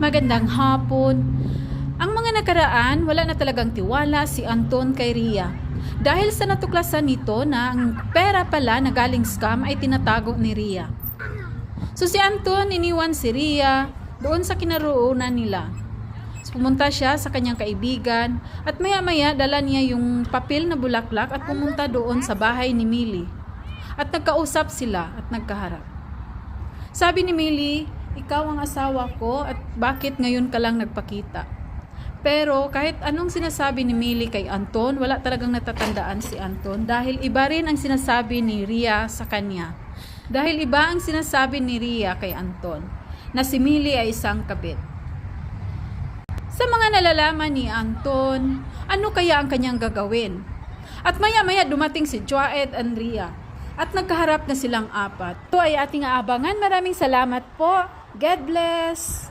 Magandang hapon. Ang mga nakaraan, wala na talagang tiwala si Anton kay Ria. Dahil sa natuklasan nito na ang pera pala na galing scam ay tinatago ni Ria. So si Anton iniwan si Ria doon sa kinaroonan nila. So, pumunta siya sa kanyang kaibigan at maya-maya dala niya yung papel na bulaklak at pumunta doon sa bahay ni Millie. At nagkausap sila at nagkaharap. Sabi ni Millie, ikaw ang asawa ko at bakit ngayon ka lang nagpakita? Pero kahit anong sinasabi ni Millie kay Anton, wala talagang natatandaan si Anton dahil iba rin ang sinasabi ni Ria sa kanya. Dahil iba ang sinasabi ni Ria kay Anton, na si Millie ay isang kabit. Sa mga nalalaman ni Anton, ano kaya ang kanyang gagawin? At maya-maya dumating si Joaed and Ria. At nagkaharap na silang apat. Ito ay ating aabangan. Maraming salamat po. God bless!